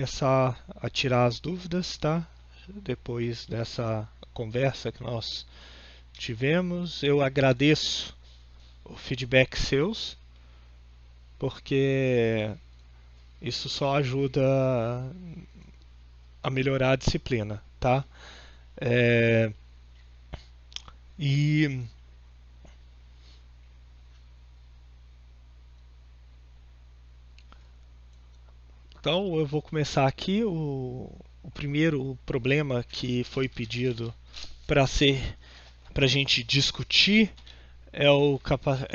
Começar a tirar as dúvidas, tá? Depois dessa conversa que nós tivemos, eu agradeço o feedback seus, porque isso só ajuda a melhorar a disciplina, tá? É, e então eu vou começar aqui o primeiro problema que foi pedido para a gente discutir é o capacitor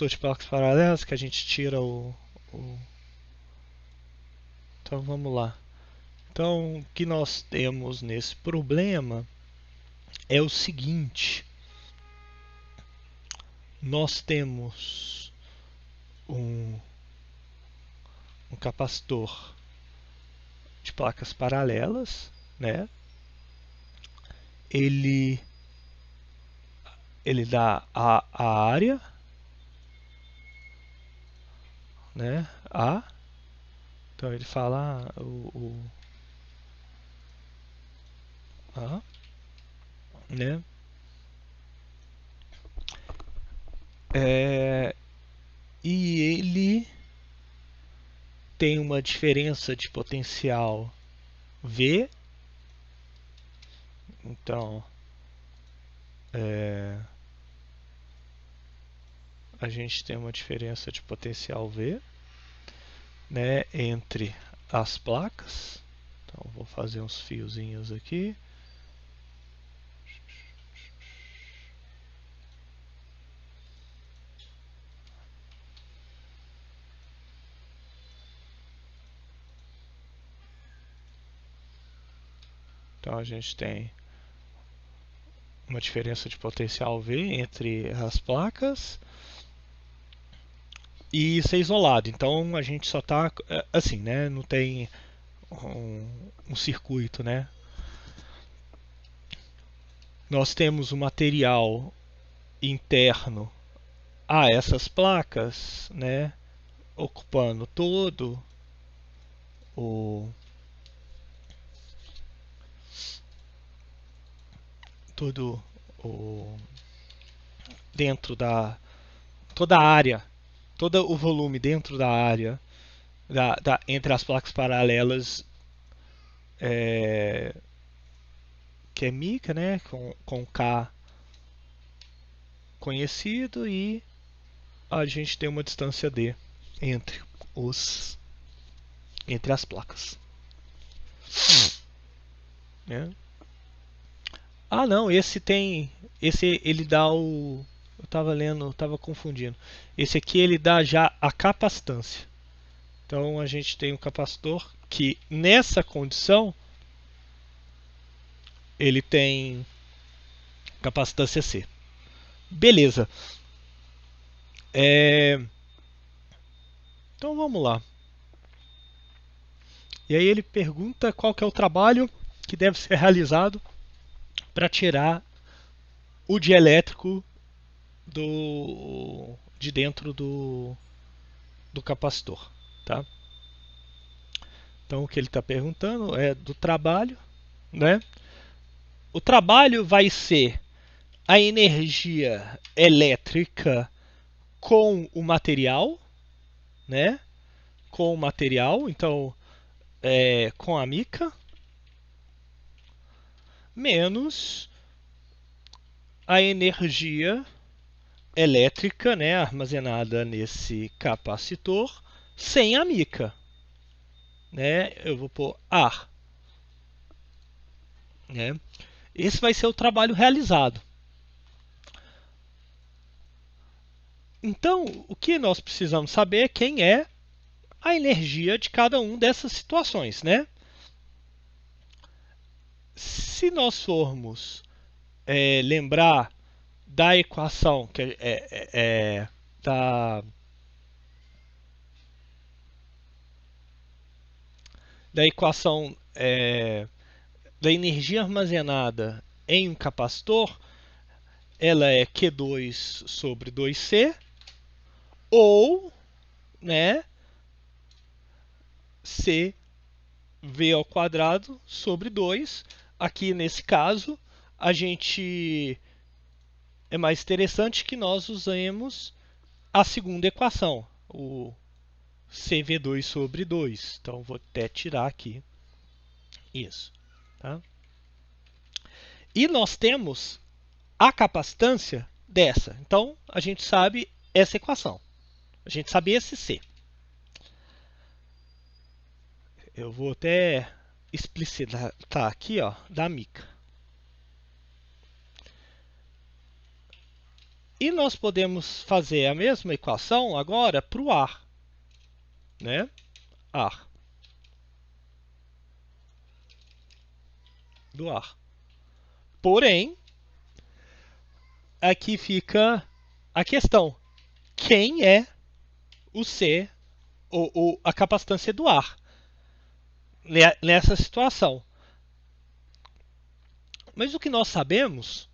de placas paralelas que a gente tira o. Então vamos lá. Então o que nós temos nesse problema é o seguinte: nós temos um, um capacitor de placas paralelas, né? Ele ele dá a área, né? A. Então ele fala a, né? É, e ele tem uma diferença de potencial V. Então a gente tem uma diferença de potencial V, né, entre as placas. Então vou fazer uns fiozinhos aqui. Então a gente tem uma diferença de potencial V entre as placas e isso é isolado. Então a gente só está assim, né? Não tem um circuito, né? Nós temos o material interno a essas placas, né? Ocupando o todo o dentro da toda a área, todo o volume dentro da área entre as placas paralelas é, que é mica, né, com K conhecido e a gente tem uma distância D entre os entre as placas, né? Ah, não, esse ele dá o eu estava lendo, estava confundindo. Esse aqui ele dá já a capacitância. Então a gente tem um capacitor que nessa condição ele tem capacitância C. Beleza. É, então vamos lá. E aí ele pergunta qual que é o trabalho que deve ser realizado para tirar o dielétrico de dentro do capacitor, tá? Então o que ele está perguntando é do trabalho, né? O trabalho vai ser a energia elétrica com o material, né? Com o material, então com a mica, menos a energia elétrica, né, armazenada nesse capacitor, sem a mica, né? Eu vou pôr ar, né? Esse vai ser o trabalho realizado. Então, o que nós precisamos saber é quem é a energia de cada uma dessas situações, né? Se nós formos lembrar da equação que da equação da energia armazenada em um capacitor, ela é Q2 sobre 2C ou, né, CV ao quadrado sobre 2. Aqui nesse caso, a gente é mais interessante que nós usemos a segunda equação, o CV2 sobre 2. Então, vou até tirar aqui isso. Tá? E nós temos a capacitância dessa. Então, a gente sabe essa equação. A gente sabe esse C. Eu vou até explicitar aqui, ó, da mica. E nós podemos fazer a mesma equação agora para o ar, né? Ar. Do ar. Porém, aqui fica a questão. Quem é o C, ou a capacitância do ar nessa situação? Mas o que nós sabemos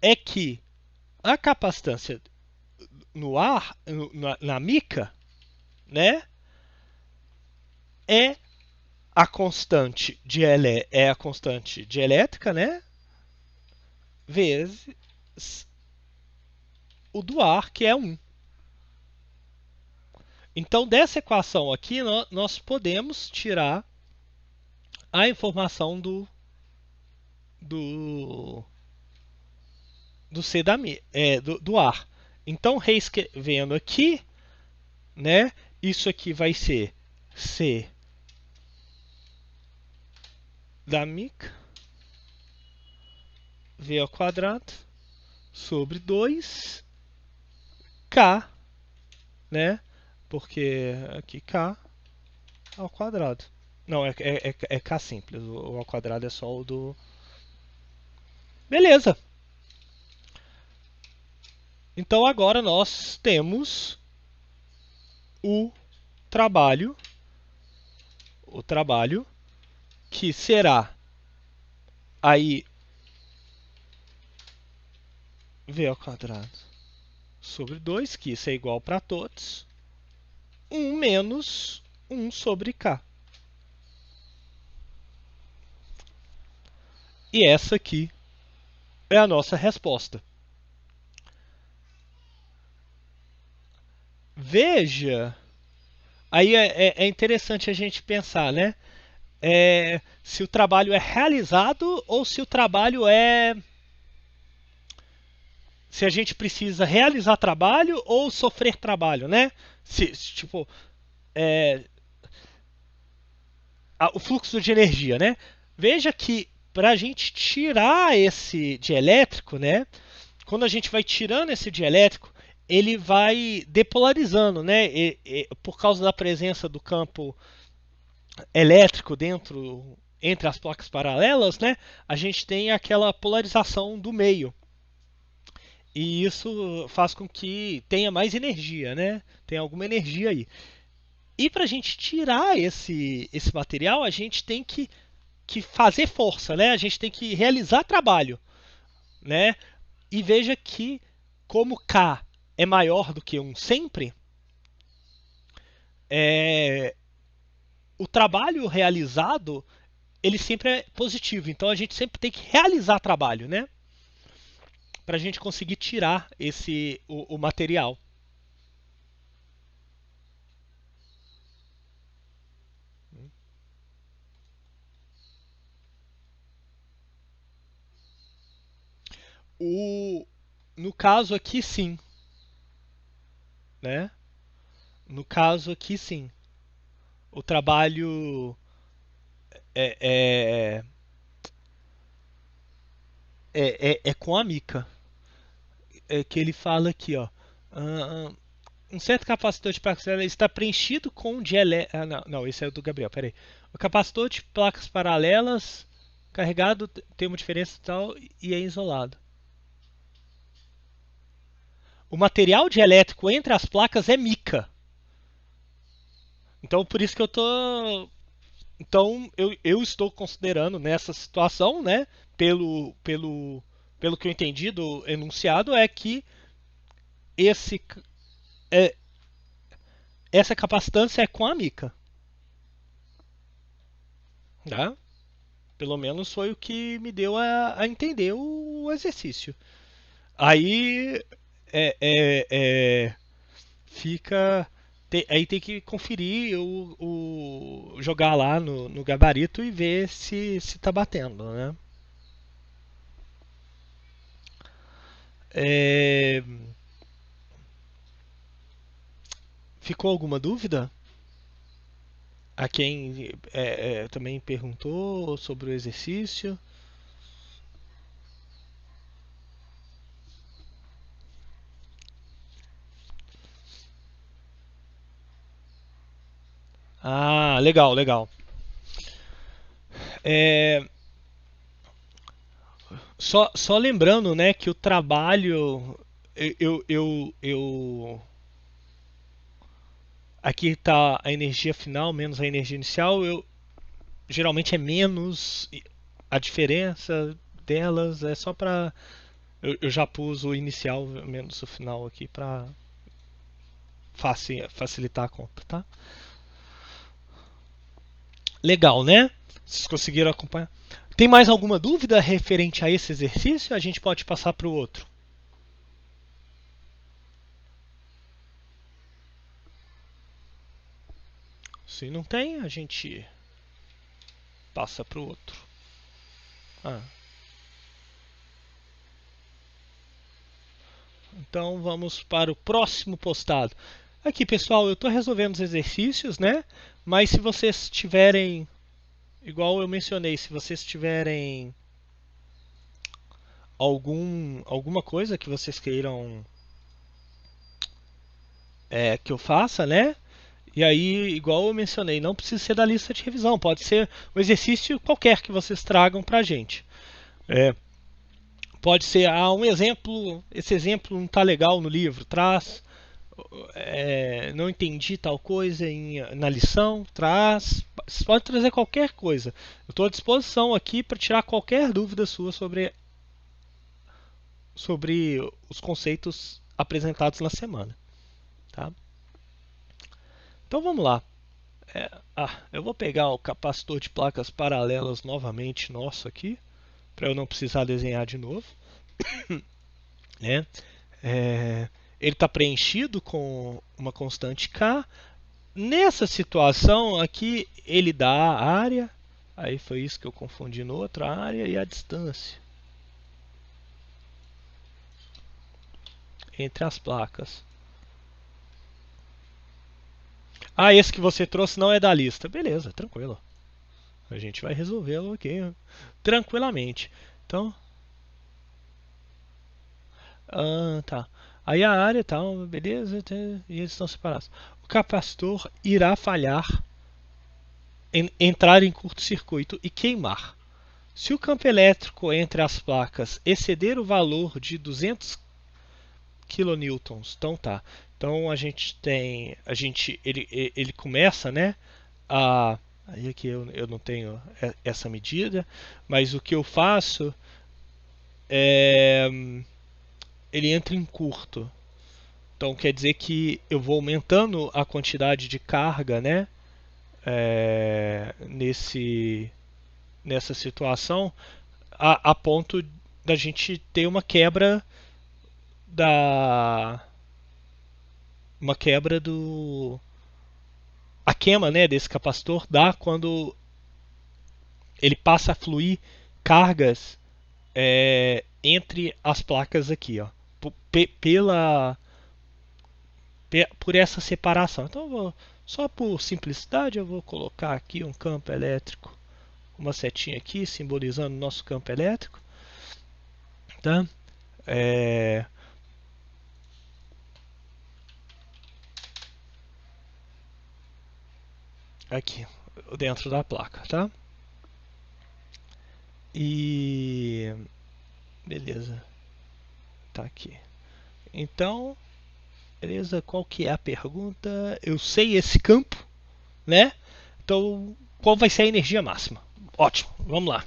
é que a capacitância no ar, na mica, né, é a constante de elétrica, né, vezes o do ar, que é 1. Então, dessa equação aqui, nós podemos tirar a informação do C do ar. Então, reescrevendo aqui, né, isso aqui vai ser C da mica, V ao quadrado, sobre 2, K, né, porque aqui K ao quadrado. Não, é K simples, o ao quadrado é só o do... Beleza! Então agora nós temos o trabalho que será aí V ao quadrado sobre 2, que isso é igual para todos, 1 menos 1 sobre K. E essa aqui é a nossa resposta. Veja, aí é interessante a gente pensar, né? Se o trabalho é realizado ou se o trabalho é... Se a gente precisa realizar trabalho ou sofrer trabalho, né? Tipo, o fluxo de energia, né? Veja que para a gente tirar esse dielétrico, né? Quando a gente vai tirando esse dielétrico, ele vai depolarizando, né? Por causa da presença do campo elétrico entre as placas paralelas, né? A gente tem aquela polarização do meio. E isso faz com que tenha mais energia, né? Tem alguma energia aí. E para a gente tirar esse material, a gente tem que fazer força, né? A gente tem que realizar trabalho, né? E veja que, como K é maior do que 1 sempre, o trabalho realizado ele sempre é positivo. Então a gente sempre tem que realizar trabalho, né? Para a gente conseguir tirar o material. No caso aqui, sim. Né? No caso aqui, sim. O trabalho é com a mica. Que ele fala aqui, ó. Um certo capacitor de placas paralelas está preenchido com não, esse é o do Gabriel, peraí. O capacitor de placas paralelas carregado tem uma diferença tal e é isolado. O material dielétrico entre as placas é mica. Então, por isso que eu tô... Então, eu estou considerando nessa situação, né, pelo que eu entendi do enunciado, é que essa capacitância é com a mica. tá? Pelo menos foi o que me deu a entender o exercício. Aí fica. Aí tem que conferir jogar lá no gabarito e ver se tá batendo, né? É, ficou alguma dúvida? A quem também perguntou sobre o exercício. Ah, legal, legal. É, só lembrando, né, que o trabalho aqui está a energia final menos a energia inicial. Geralmente é menos a diferença delas é só para eu já pus o inicial menos o final aqui para facilitar a conta, tá? Legal, né? Vocês conseguiram acompanhar? Tem mais alguma dúvida referente a esse exercício? A gente pode passar para o outro. Se não tem, a gente passa para o outro. Ah, então vamos para o próximo postado. Aqui, pessoal, eu estou resolvendo os exercícios, né? Mas se vocês tiverem, igual eu mencionei, se vocês tiverem alguma coisa que vocês queiram que eu faça, né? E aí, igual eu mencionei, não precisa ser da lista de revisão, pode ser um exercício qualquer que vocês tragam para a gente. É, pode ser um exemplo, esse exemplo não está legal no livro, traz. Não entendi tal coisa na lição, traz. Você pode trazer qualquer coisa. Eu estou à disposição aqui para tirar qualquer dúvida sua sobre os conceitos apresentados na semana. Tá? Então vamos lá. Eu vou pegar o capacitor de placas paralelas novamente nosso aqui, para eu não precisar desenhar de novo. Né? Ele está preenchido com uma constante K. Nessa situação aqui, ele dá a área, aí foi isso que eu confundi no outro, a área e a distância entre as placas. Ah, esse que você trouxe não é da lista. Beleza, tranquilo. A gente vai resolvê-lo aqui tranquilamente. Então, tá. Aí a área tá, beleza, e eles estão separados. O capacitor irá falhar, entrar em curto-circuito e queimar. Se o campo elétrico entre as placas exceder o valor de 200 kilonewtons, então tá. Então ele começa, né? Aí aqui eu não tenho essa medida, mas o que eu faço é ele entra em curto. Então quer dizer que eu vou aumentando a quantidade de carga, né? Nessa situação, a ponto da gente ter da uma quebra do a queima, né, desse capacitor dá quando ele passa a fluir cargas entre as placas aqui, ó, pela por essa separação. Então só por simplicidade eu vou colocar aqui um campo elétrico, uma setinha aqui simbolizando o nosso campo elétrico, tá? É, aqui dentro da placa, tá? E beleza, tá aqui. Então, beleza, qual que é a pergunta? Eu sei esse campo, né? Então, qual vai ser a energia máxima? Ótimo, vamos lá.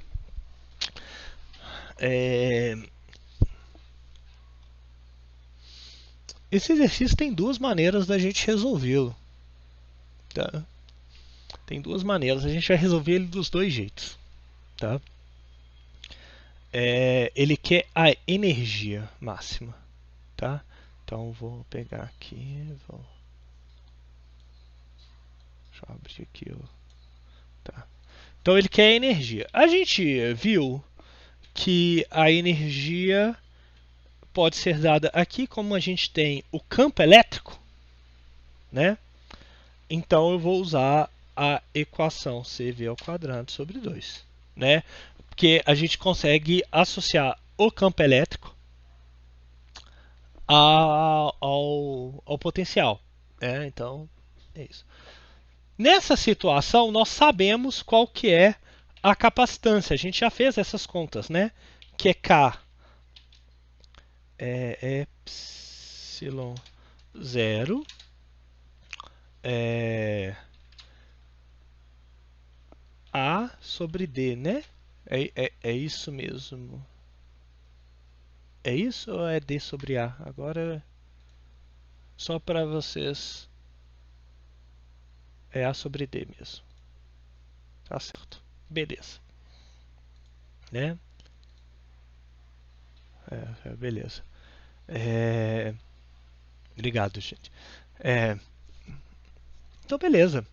É... Esse exercício tem duas maneiras da gente resolvê-lo. Tá? Tem duas maneiras, a gente vai resolver ele dos dois jeitos, tá? Ele quer a energia máxima, tá? Então vou pegar aqui, deixa eu abrir aqui, tá? Então ele quer a energia. A gente viu que a energia pode ser dada aqui, como a gente tem o campo elétrico, né? Então eu vou usar a equação CV ao quadrado sobre 2, né? Porque a gente consegue associar o campo elétrico ao potencial, né? Então é isso. Nessa situação nós sabemos qual que é a capacitância. A gente já fez essas contas, né? Que é K epsilon 0 A sobre D, né? É isso mesmo. É isso ou é D sobre A? Agora, só para vocês, é A sobre D mesmo. Tá certo. Beleza. Né? Beleza. Obrigado, gente. Então, beleza.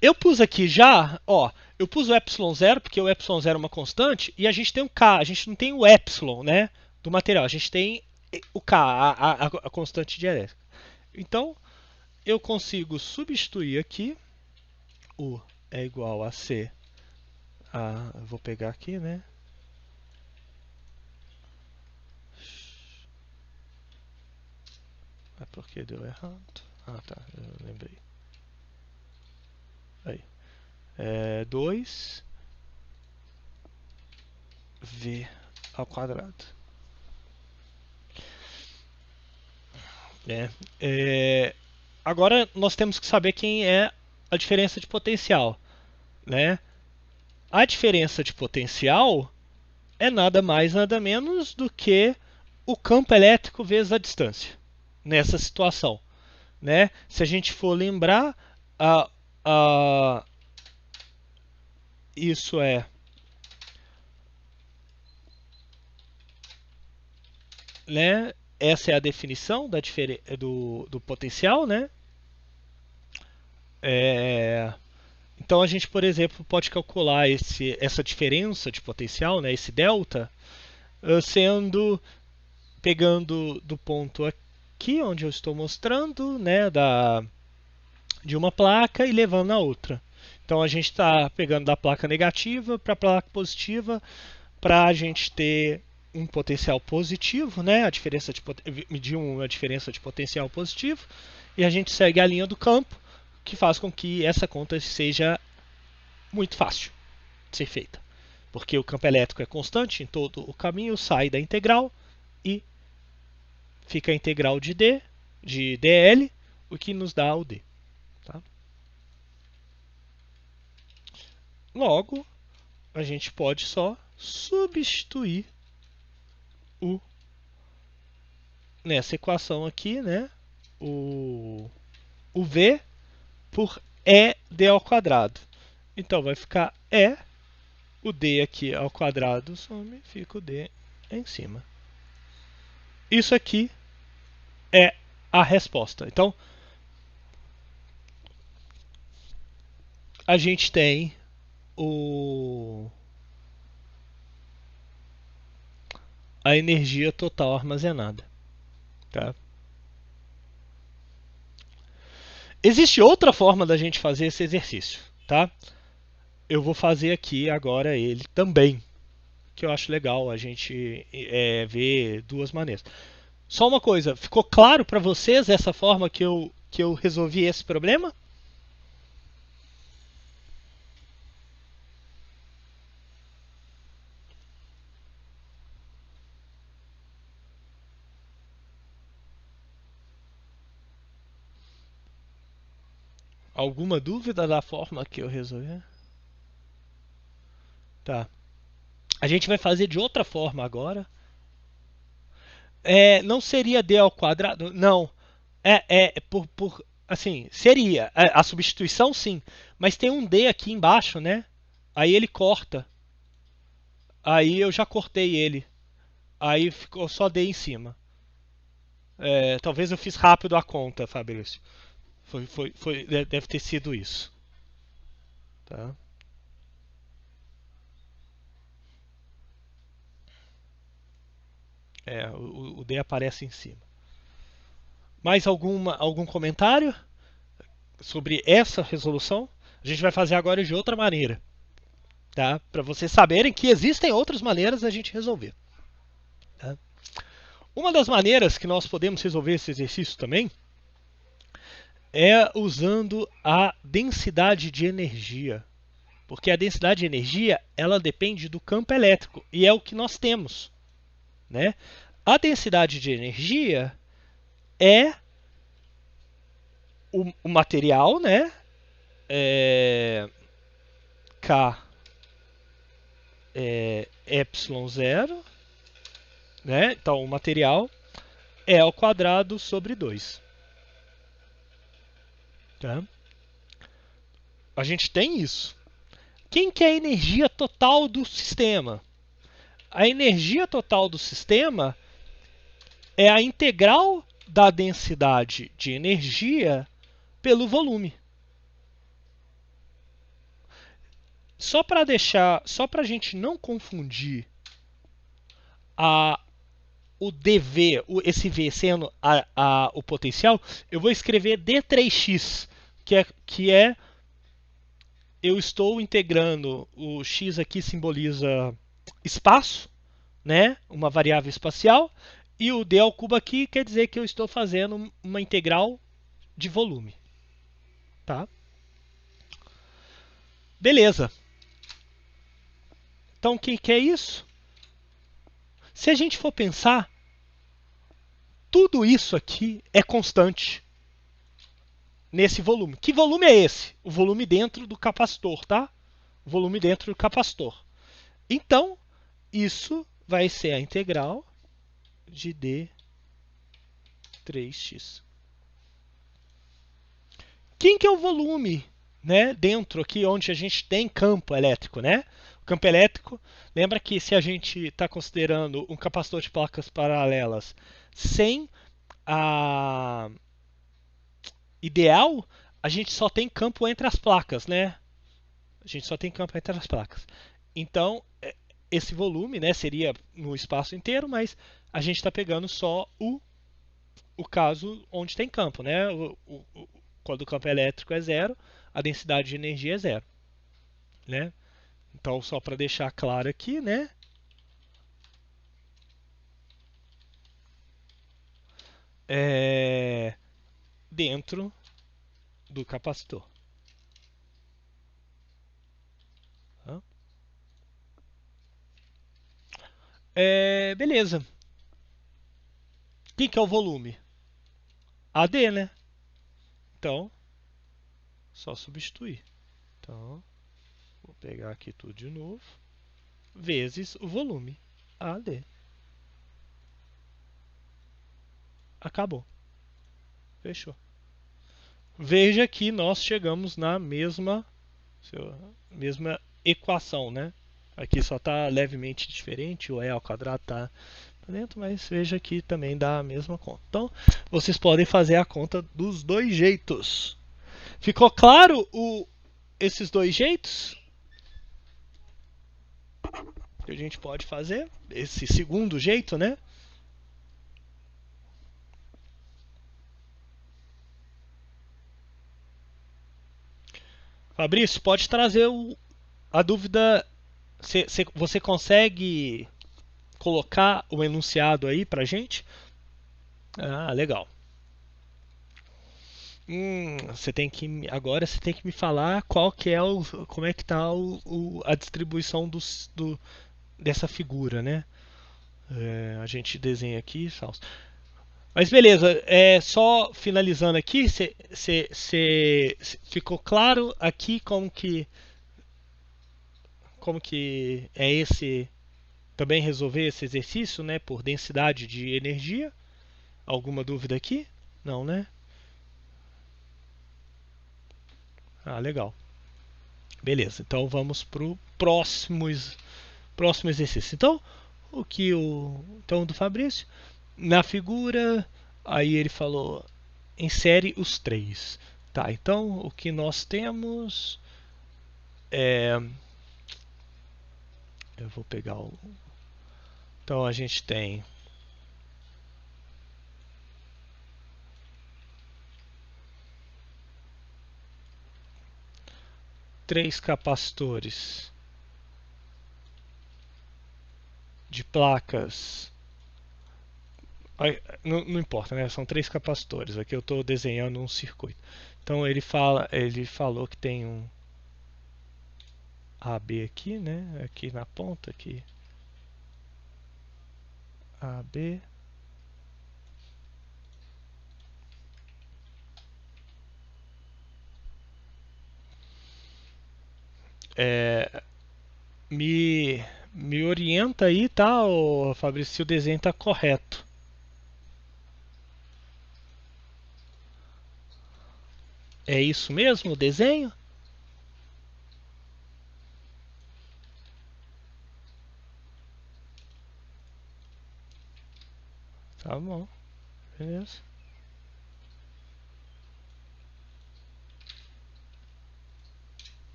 Eu pus aqui já, ó, eu pus o epsilon zero, porque o epsilon zero é uma constante, e a gente tem um K, a gente não tem o epsilon, né, do material, a gente tem o K, a constante dialética. Então, eu consigo substituir aqui, U é igual a C, vou pegar aqui, né, é porque deu errado, tá, eu lembrei. Aí, 2 V ao quadrado. Agora nós temos que saber quem é a diferença de potencial, né? A diferença de potencial é nada mais nada menos do que o campo elétrico vezes a distância nessa situação, né? Se a gente for lembrar, isso né? Essa é a definição do potencial, né? Então a gente, por exemplo, pode calcular essa diferença de potencial, né, esse delta, pegando do ponto aqui onde eu estou mostrando, né, de uma placa e levando a outra. Então a gente está pegando da placa negativa para a placa positiva para a gente ter um potencial positivo, né, medir uma diferença de potencial positivo, e a gente segue a linha do campo, que faz com que essa conta seja muito fácil de ser feita. Porque o campo elétrico é constante em todo o caminho, sai da integral e fica a integral de dl, o que nos dá o d. Tá? Logo, a gente pode só substituir nessa equação aqui, né, o v por ed ao quadrado. Então vai ficar o d aqui ao quadrado some, fica o d em cima. Isso aqui é a resposta. Então, a gente tem a energia total armazenada. Tá? Existe outra forma da gente fazer esse exercício. Tá? Eu vou fazer aqui agora ele também, que eu acho legal a gente ver duas maneiras. Só uma coisa, ficou claro para vocês essa forma que eu resolvi esse problema? Alguma dúvida da forma que eu resolvi? Tá. A gente vai fazer de outra forma agora. Não seria d ao quadrado? Não. Assim, seria. A substituição sim. Mas tem um D aqui embaixo, né? Aí ele corta. Aí eu já cortei ele. Aí ficou só D em cima. Talvez eu fiz rápido a conta, Fabrício. Deve ter sido isso. Tá? O D aparece em cima. Mais algum comentário sobre essa resolução? A gente vai fazer agora de outra maneira. Tá? Para vocês saberem que existem outras maneiras da gente resolver. Tá? Uma das maneiras que nós podemos resolver esse exercício também é usando a densidade de energia. Porque a densidade de energia ela depende do campo elétrico e é o que nós temos. Né? A densidade de energia é o material, né? K ε0, né? Então o material é ao quadrado sobre 2. Tá? A gente tem isso. Quem que é a energia total do sistema? A energia total do sistema é a integral da densidade de energia pelo volume. Só para a gente não confundir o dV, esse V sendo o potencial, eu vou escrever d3x, que é eu estou integrando, o x aqui simboliza espaço, né? Uma variável espacial, e o d ao cubo aqui quer dizer que eu estou fazendo uma integral de volume. Tá? Beleza. Então, o que é isso? Se a gente for pensar, tudo isso aqui é constante nesse volume. Que volume é esse? O volume dentro do capacitor, tá? O volume dentro do capacitor. Então, isso vai ser a integral de d3x. Quem que é o volume, né, dentro aqui onde a gente tem campo elétrico, né? O campo elétrico, lembra que se a gente está considerando um capacitor de placas paralelas sem a ideal, a gente só tem campo entre as placas, né? A gente só tem campo entre as placas. Então, esse volume, né, seria no espaço inteiro, mas a gente está pegando só o caso onde tem campo, né? Quando o campo elétrico é zero, a densidade de energia é zero, né? Então, só para deixar claro aqui, né? Dentro do capacitor. Beleza. O que é o volume? AD, né? Então, só substituir. Então, vou pegar aqui tudo de novo. Vezes o volume. AD. Acabou. Fechou. Veja que nós chegamos na mesma equação, né? Aqui só está levemente diferente, o e ao quadrado está dentro, mas veja que também dá a mesma conta. Então, vocês podem fazer a conta dos dois jeitos. Ficou claro esses dois jeitos? Que a gente pode fazer? Esse segundo jeito, né? Fabrício, pode trazer a dúvida. Você consegue colocar o enunciado aí pra gente? Ah, legal. Agora você tem que me falar como é que tá a distribuição dessa figura, né? A gente desenha aqui, mas beleza, só finalizando aqui, ficou claro aqui como que é esse também resolver esse exercício, né, por densidade de energia? Alguma dúvida aqui? Não, né? Ah, legal. Beleza, então vamos para o próximo exercício. Então, então do Fabrício, na figura, aí ele falou, insere os três. Tá, então o que nós temos é, eu vou pegar o, então a gente tem três capacitores de placas. Não importa, né? São três capacitores. Aqui eu estou desenhando um circuito. Então ele falou que tem um AB aqui, né? Aqui na ponta aqui. AB. É, me orienta aí, tá, ô Fabrício, se o desenho está correto. É isso mesmo, o desenho? Tá bom, beleza.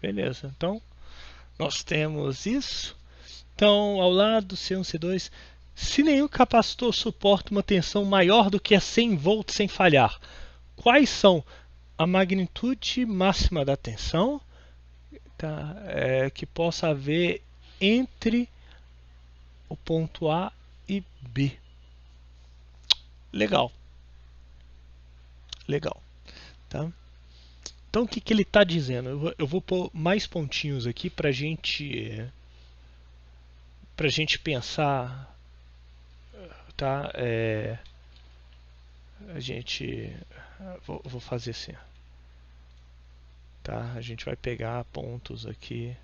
Beleza, então nós temos isso. Então, ao lado do C1, C2, se nenhum capacitor suporta uma tensão maior do que a 100 volts sem falhar, quais são a magnitude máxima da tensão, tá, que possa haver entre o ponto A e B? Legal, legal. Tá? Então, o que ele está dizendo? Eu vou pôr mais pontinhos aqui para gente pensar, tá? A gente vou fazer assim, tá? A gente vai pegar pontos aqui.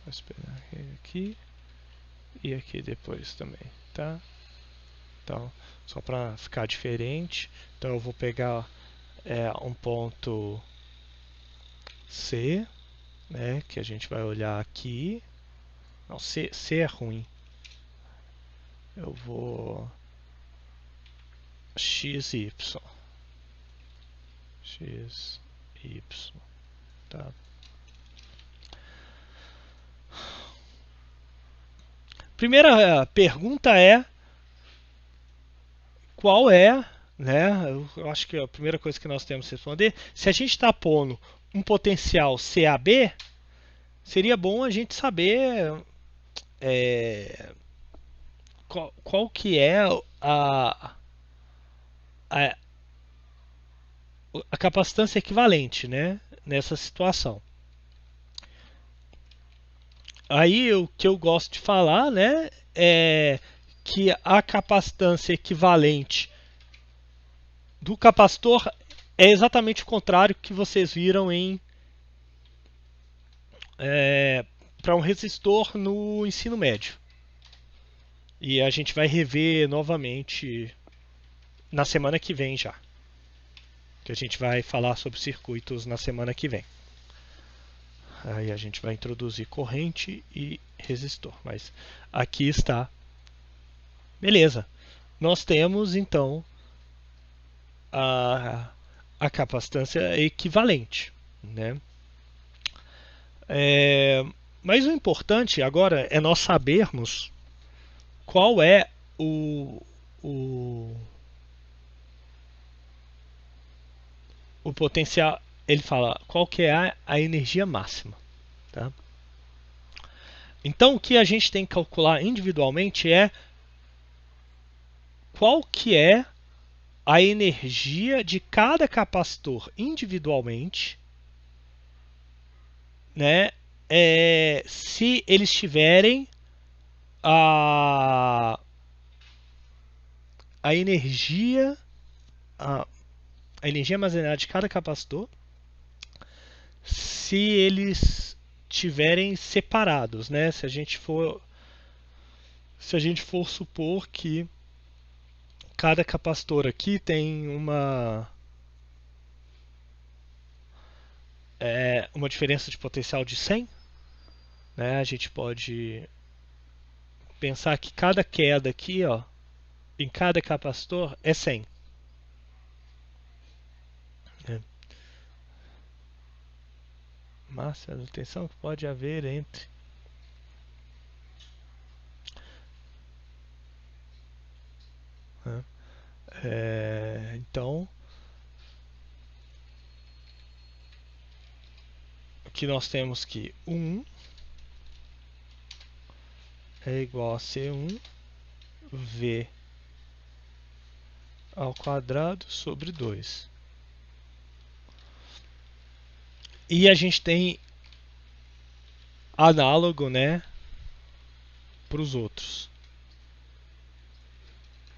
Vou esperar aqui e aqui depois também, tá? Então, só para ficar diferente, então eu vou pegar um ponto C, né? Que a gente vai olhar aqui. Não, C é ruim. Eu vou X, Y. X, Y. Tá? Primeira pergunta é qual é, né? Eu acho que a primeira coisa que nós temos que responder, se a gente está pondo um potencial CAB, seria bom a gente saber qual que é a, a capacitância equivalente, né? Nessa situação. Aí o que eu gosto de falar, né? É que a capacitância equivalente do capacitor é exatamente o contrário que vocês viram para um resistor no ensino médio. E a gente vai rever novamente na semana que vem já. Que a gente vai falar sobre circuitos na semana que vem. Aí a gente vai introduzir corrente e resistor. Mas aqui está. Beleza. Nós temos então a capacitância equivalente, né? Mas o importante agora é nós sabermos qual é o potencial. Ele fala qual que é a energia máxima. Tá? Então o que a gente tem que calcular individualmente é qual que é a energia de cada capacitor individualmente, né? Se eles tiverem a energia armazenada de cada capacitor, se eles tiverem separados, né? Se a gente for se a gente for supor que cada capacitor aqui tem uma diferença de potencial de 100, né? A gente pode pensar que cada queda aqui, ó, em cada capacitor é 100. Né? Massa da tensão que pode haver entre né? Então, aqui nós temos que 1 é igual a C1 V ao quadrado sobre 2. E a gente tem análogo, né, para os outros.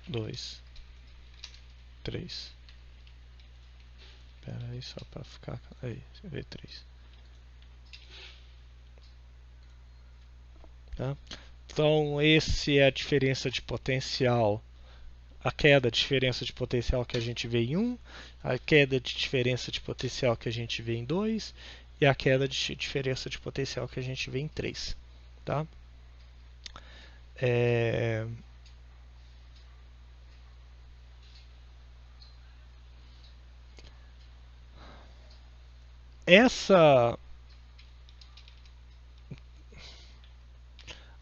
2, 3. Espera aí só para ficar aí, V3. Tá? Então, esse é a diferença de potencial, a queda de diferença de potencial que a gente vê em 1, a queda de diferença de potencial que a gente vê em 2 e a queda de diferença de potencial que a gente vê em 3. Tá?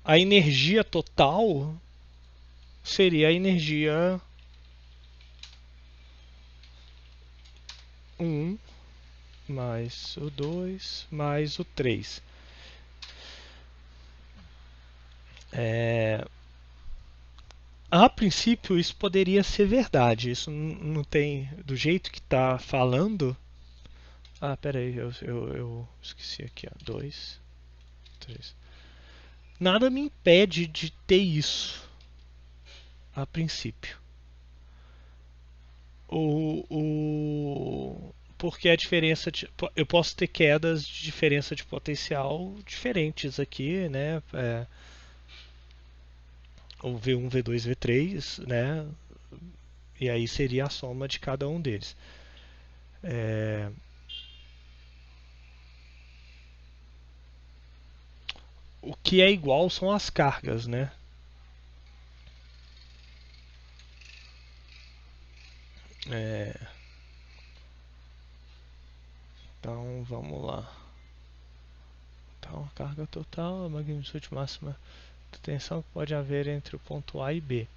A energia total seria a energia 1 mais o 2 mais o 3. A princípio isso poderia ser verdade. Isso não tem, do jeito que está falando. Ah, pera aí, eu esqueci aqui, ó. 2, 3. Nada me impede de ter isso a princípio. Porque a diferença eu posso ter quedas de diferença de potencial diferentes aqui, né? O V1, V2, V3, né? E aí seria a soma de cada um deles. O que é igual são as cargas, né? Então vamos lá. Então a carga total, a magnitude máxima de tensão que pode haver entre o ponto A e B.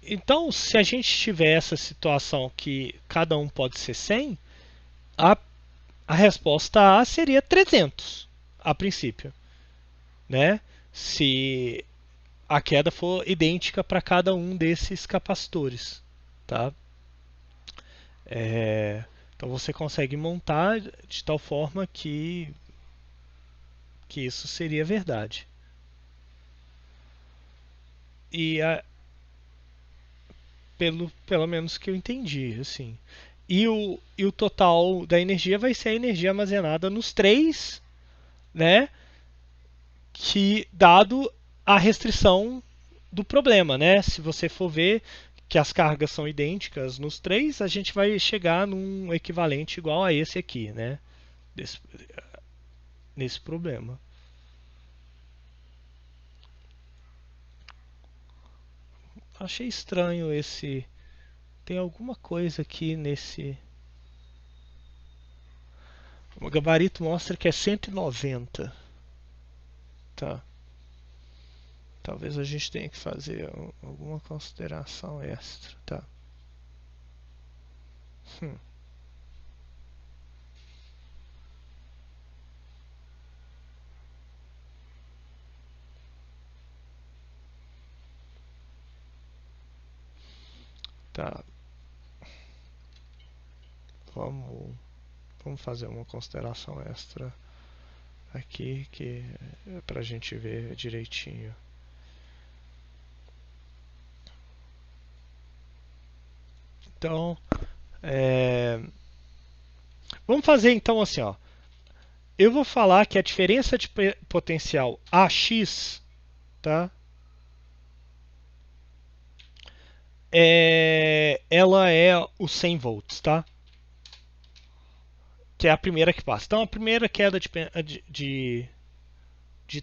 Então, se a gente tiver essa situação que cada um pode ser 100, a resposta A seria 300, a princípio, né? Se a queda for idêntica para cada um desses capacitores, tá? Então você consegue montar de tal forma que isso seria verdade. E pelo menos que eu entendi, assim. E o total da energia vai ser a energia armazenada nos três, né? Que dado a restrição do problema, né? Se você for ver que as cargas são idênticas nos três, a gente vai chegar num equivalente igual a esse aqui, né? Nesse problema. Achei estranho esse. Tem alguma coisa aqui nesse. O gabarito mostra que é 190. Tá. Talvez a gente tenha que fazer alguma consideração extra. Tá. Tá. Vamos fazer uma consideração extra aqui que é pra gente ver direitinho. Então, vamos fazer então assim, ó. Eu vou falar que a diferença de potencial AX tá? Ela é os 100 volts, tá? Que é a primeira que passa. Então a primeira queda de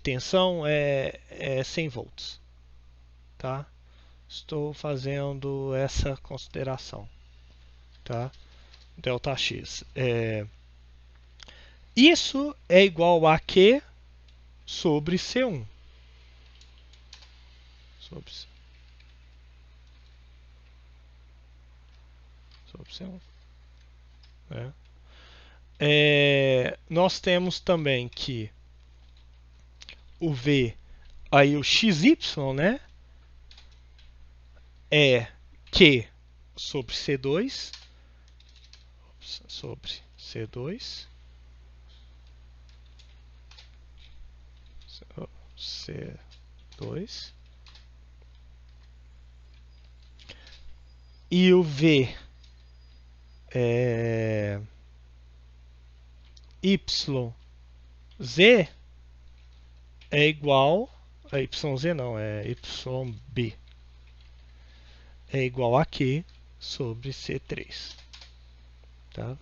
tensão é 100 volts, tá? Estou fazendo essa consideração, tá? Delta X. Isso é igual a Q sobre C1. Sobre C1. Nós temos também que o V, aí o XY, né? É Q sobre C2. Sobre C2. C2. E o V YZ é igual a YZ não, é YB. É igual a Q sobre C3. Tá?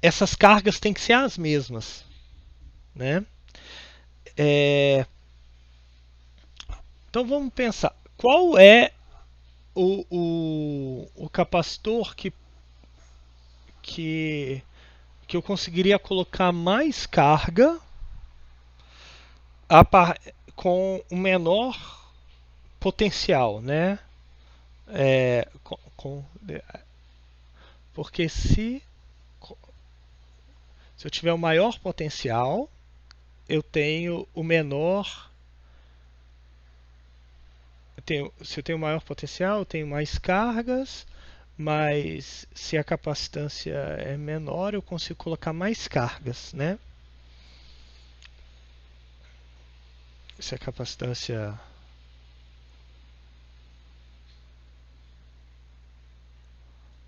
Essas cargas têm que ser as mesmas, né? Então vamos pensar, qual é o capacitor que eu conseguiria colocar mais carga com o menor potencial, né? Porque se eu tiver o maior potencial, eu tenho o menor. Se eu tenho maior potencial, eu tenho mais cargas, mas se a capacitância é menor, eu consigo colocar mais cargas, né? Se a capacitância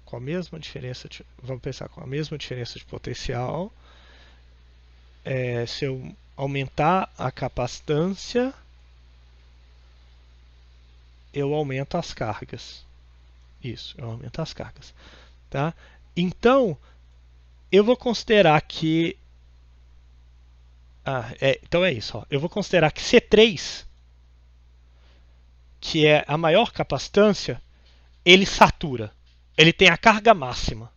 com a mesma diferença, vamos pensar com a mesma diferença de potencial, se eu aumentar a capacitância, eu aumento as cargas. Isso, eu aumento as cargas, tá? Então, eu vou considerar que então é isso, ó. Eu vou considerar que C3, que é a maior capacitância, ele satura. Ele tem a carga máxima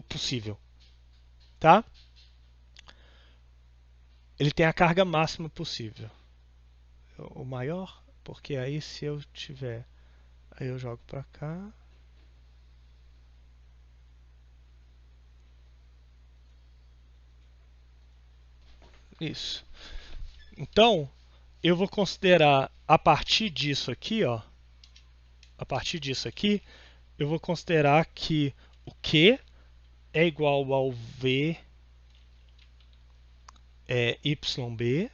possível, tá? Ele tem a carga máxima possível. O maior, porque aí se eu tiver, aí eu jogo para cá. Isso. Então, eu vou considerar a partir disso aqui, ó. A partir disso aqui, eu vou considerar que o Q é igual ao V YB,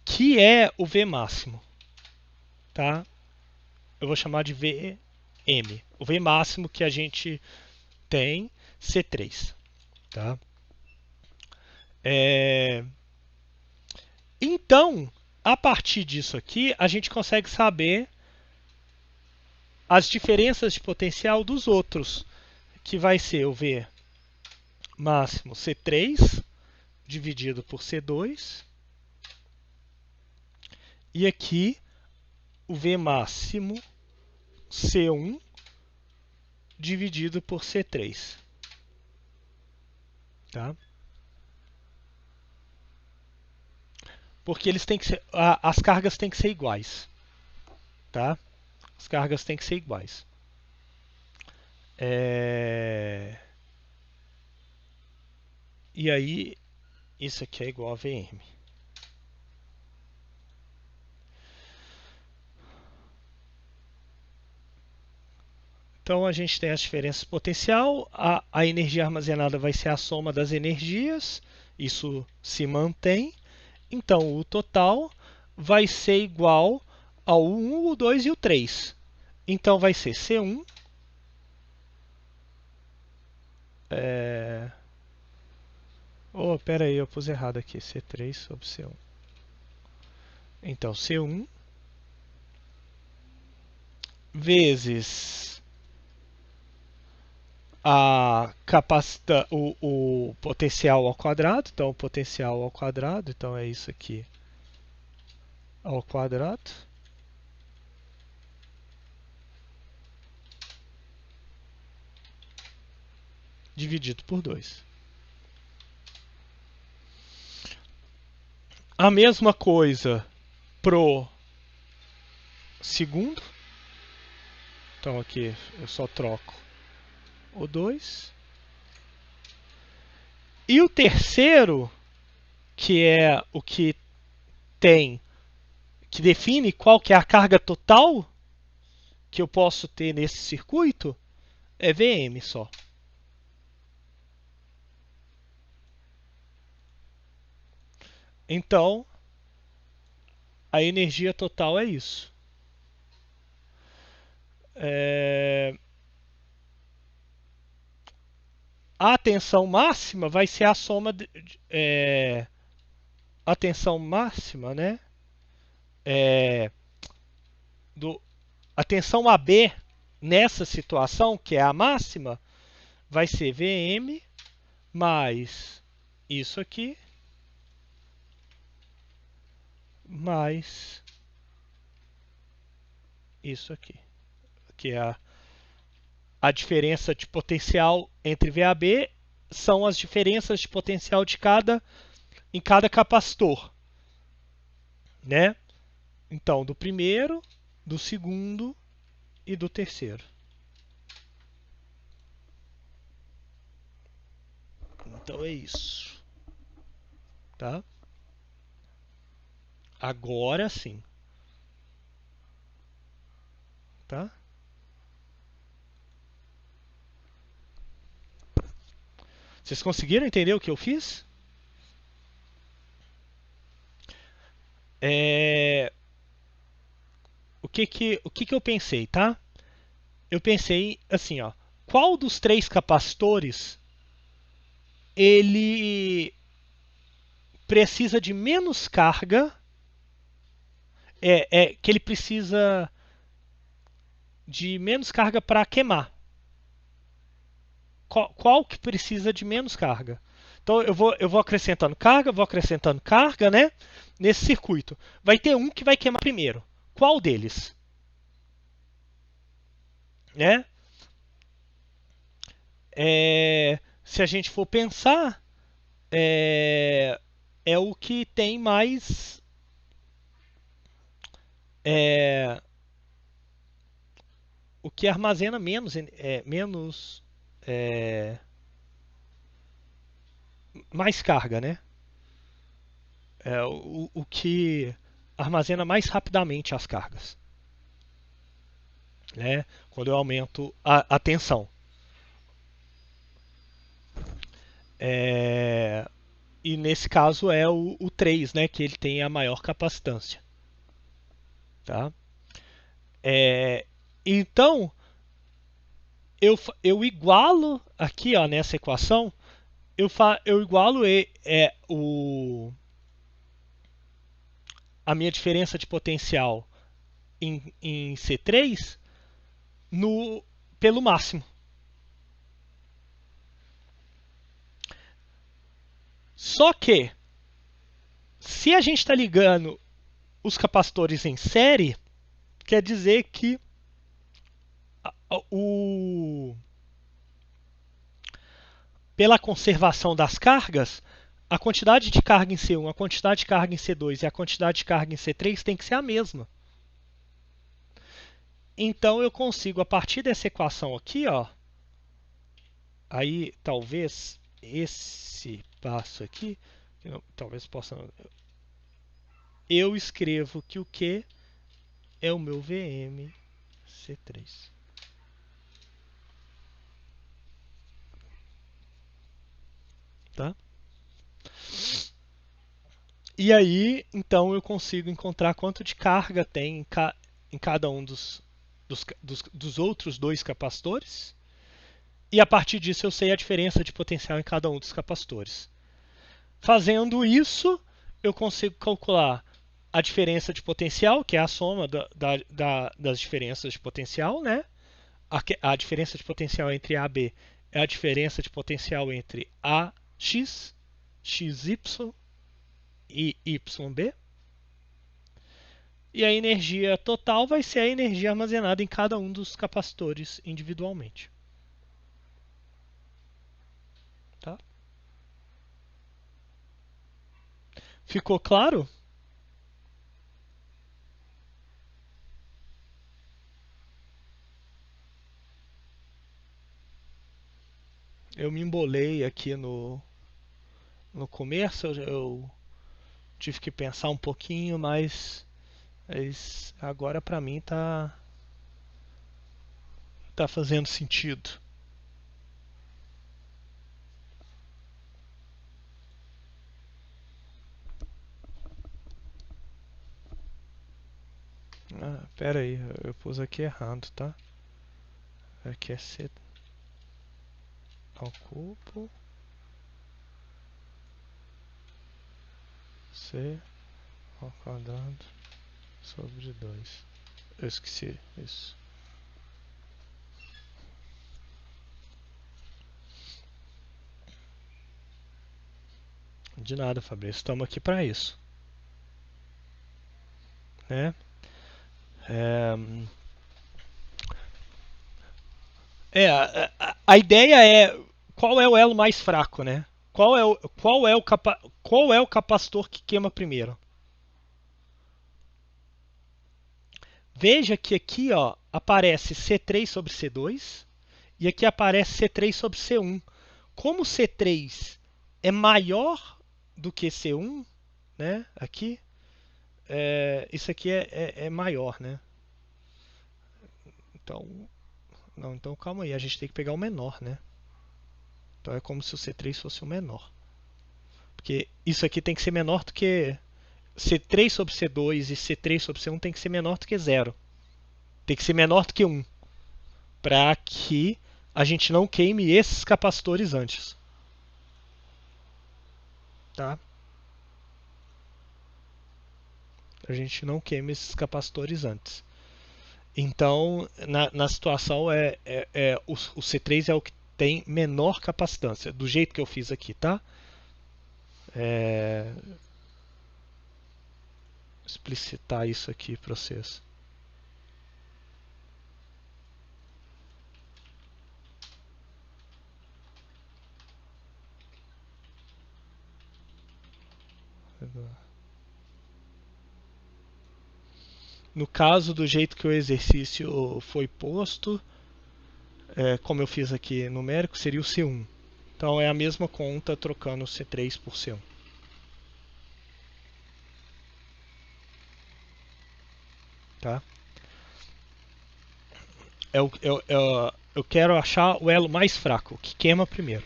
que é o V máximo, tá? Eu vou chamar de VM, o V máximo que a gente tem C3, tá? Então, a partir disso aqui, a gente consegue saber as diferenças de potencial dos outros, que vai ser o V máximo C3 dividido por C2 e aqui o V máximo C1 dividido por C3, tá? Porque eles têm que ser, as cargas têm que ser iguais, tá? As cargas têm que ser iguais. E aí, isso aqui é igual a VM. Então a gente tem as diferenças de potencial, a energia armazenada vai ser a soma das energias, isso se mantém. Então o total vai ser igual ao 1, o 2 e o 3. Então vai ser C1 Oh, pera aí, eu pus errado aqui. C3 sobre C1. Então, C1 vezes o potencial ao quadrado. Então, o potencial ao quadrado, então é isso aqui ao quadrado. Dividido por 2. A mesma coisa pro segundo. Então aqui eu só troco o 2. E o terceiro, que é o que define qual que é a carga total que eu posso ter nesse circuito, é Vm só. Então, a energia total é isso. A tensão máxima vai ser a soma a tensão máxima, né? A tensão AB nessa situação, que é a máxima, vai ser Vm mais isso aqui mais isso aqui, que é a diferença de potencial entre VAB, são as diferenças de potencial em cada capacitor, né? Então, do primeiro, do segundo e do terceiro. Então é isso, tá? Agora sim, tá? Vocês conseguiram entender o que eu fiz? O que eu pensei, tá? Eu pensei assim, ó. Qual dos três capacitores ele precisa de menos carga? Que ele precisa de menos carga para queimar. Qual que precisa de menos carga? Então eu vou acrescentando carga, né? Nesse circuito. Vai ter um que vai queimar primeiro. Qual deles? Né? Se a gente for pensar, é o que tem mais o que armazena mais carga, né? O que armazena mais rapidamente as cargas, né? Quando eu aumento a tensão. E nesse caso é o 3, né? Que ele tem a maior capacitância. Tá? Então, eu igualo aqui, ó, nessa equação, eu igualo a minha diferença de potencial em C3 pelo máximo. Só que, se a gente está ligando os capacitores em série, quer dizer que pela conservação das cargas, a quantidade de carga em C1, a quantidade de carga em C2 e a quantidade de carga em C3 tem que ser a mesma. Então eu consigo, a partir dessa equação aqui, ó, aí talvez esse passo aqui, talvez possa... Eu escrevo que o Q é o meu VM C3. Tá? E aí, então, eu consigo encontrar quanto de carga tem em cada um dos outros dois capacitores. E a partir disso eu sei a diferença de potencial em cada um dos capacitores. Fazendo isso, eu consigo calcular a diferença de potencial, que é a soma das diferenças de potencial, né? A diferença de potencial entre A e B é a diferença de potencial entre AX, XY e YB. E a energia total vai ser a energia armazenada em cada um dos capacitores individualmente. Tá? Ficou claro? Eu me embolei aqui no começo, eu tive que pensar um pouquinho, mas agora para mim tá fazendo sentido. Ah, pera aí, eu pus aqui errado, tá? Aqui é C ao cubo C ao quadrado sobre 2. Eu esqueci isso. De nada, Fabrício. Estamos aqui para isso. Né? É, a ideia é qual é o elo mais fraco, né? Qual é o capacitor que queima primeiro? Veja que aqui ó, aparece C3 sobre C2 e aqui aparece C3 sobre C1. Como C3 é maior do que C1, né? Aqui, isso aqui é maior, né? Então, não, então calma aí, a gente tem que pegar o menor, né? Então é como se o C3 fosse o menor. Porque isso aqui tem que ser menor do que C3 sobre C2 e C3 sobre C1 tem que ser menor do que zero. Tem que ser menor do que 1. Para que a gente não queime esses capacitores antes. Tá? A gente não queime esses capacitores antes. Então, na situação, o C3 é o que tem menor capacitância, do jeito que eu fiz aqui, tá? É, explicitar isso aqui para vocês. No caso do jeito que o exercício foi posto, como eu fiz aqui numérico, seria o C1. Então é a mesma conta trocando o C3 por C1. Tá? Eu quero achar o elo mais fraco, que queima primeiro.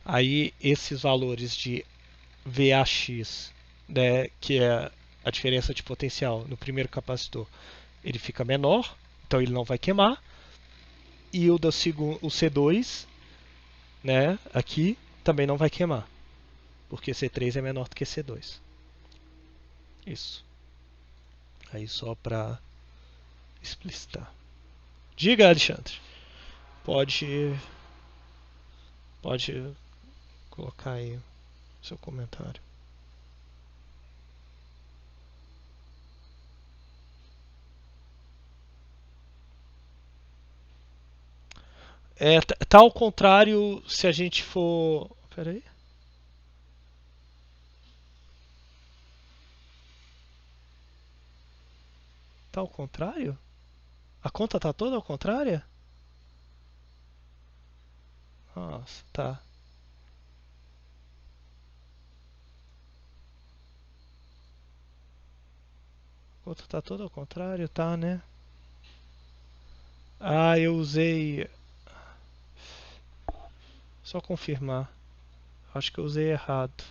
Aí esses valores de VAX, né, que é a diferença de potencial no primeiro capacitor, ele fica menor, então ele não vai queimar. E o C2, né, aqui, também não vai queimar, porque C3 é menor do que C2. Isso. Aí só para explicitar. Diga, Alexandre. Pode colocar aí seu comentário. Tá ao contrário se a gente for. Pera aí. Tá ao contrário? A conta tá toda ao contrário? Nossa, tá. A conta tá toda ao contrário, tá, né? Ah, eu usei. Só confirmar. Acho que eu usei errado.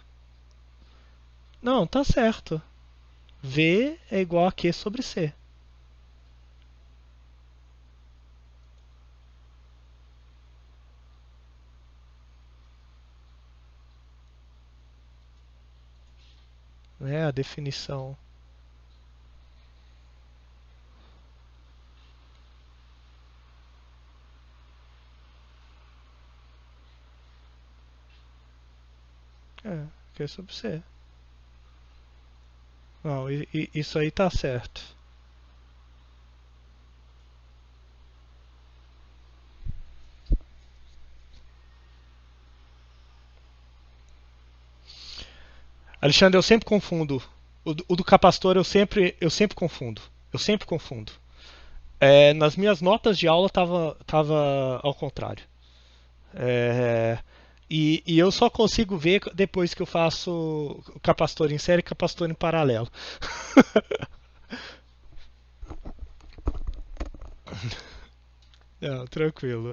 Não, tá certo. V é igual a Q sobre C. Né? A definição. É, Q sobre C. Não, isso aí tá certo. Alexandre, eu sempre confundo. O do capacitor eu sempre confundo. Eu sempre confundo. Nas minhas notas de aula tava ao contrário. É, e eu só consigo ver depois que eu faço capacitor em série e capacitor em paralelo. Não, tranquilo.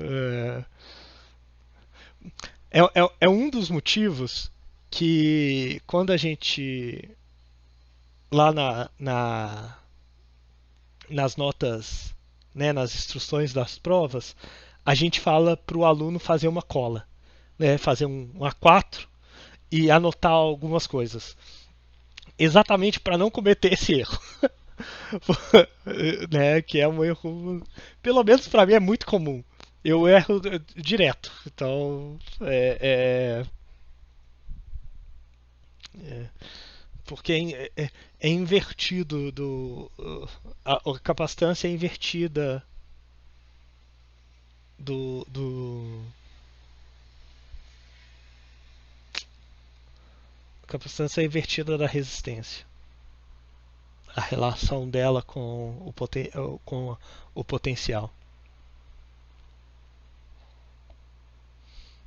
É um dos motivos que quando a gente lá nas notas, né, nas instruções das provas, a gente fala para o aluno fazer uma cola, né, fazer um A4 e anotar algumas coisas, exatamente para não cometer esse erro. Né, que é um erro, pelo menos para mim é muito comum. Eu erro direto, então é porque é invertido a capacitância é invertida do a capacitância é invertida da resistência, a relação dela com o potencial.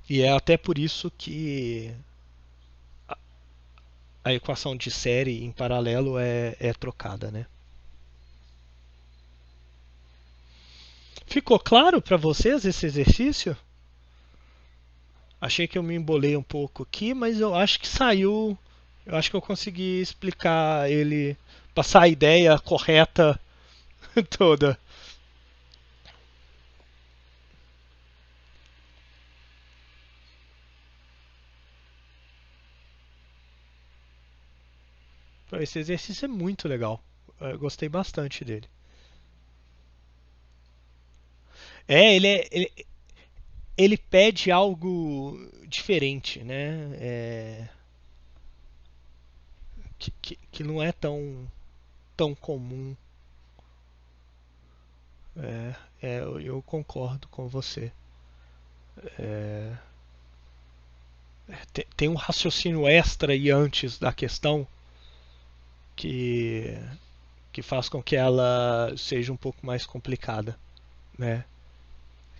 E é até por isso que a equação de série em paralelo é trocada, né? Ficou claro para vocês esse exercício? Achei que eu me embolei um pouco aqui, mas eu acho que saiu. Eu acho que eu consegui explicar ele, passar a ideia correta toda. Esse exercício é muito legal. Eu gostei bastante dele. Ele pede algo diferente, né? Que não é tão comum. Eu concordo com você. É, tem um raciocínio extra aí antes da questão que, que faz com que ela seja um pouco mais complicada, né?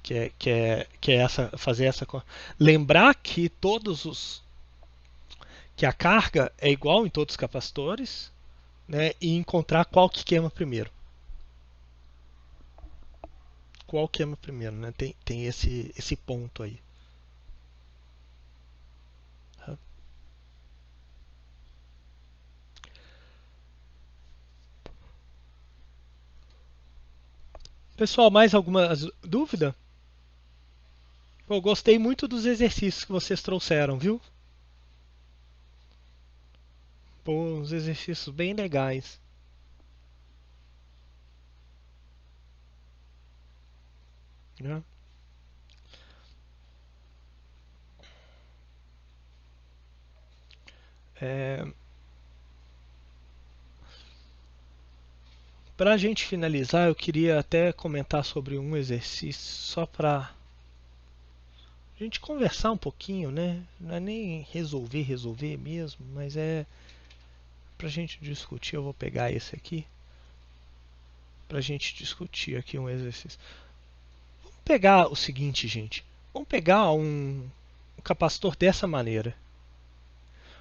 Que é fazer essa. Lembrar que que a carga é igual em todos os capacitores, né? E encontrar qual que queima primeiro. Qual queima primeiro, né? Tem esse ponto aí. Pessoal, mais alguma dúvida? Pô, gostei muito dos exercícios que vocês trouxeram, viu? Pô, uns exercícios bem legais. Né? É, para a gente finalizar, eu queria até comentar sobre um exercício só para a gente conversar um pouquinho, né? Não é nem resolver mesmo, mas é para a gente discutir. Eu vou pegar esse aqui para a gente discutir aqui um exercício. Vamos pegar o seguinte, gente. Vamos pegar um capacitor dessa maneira.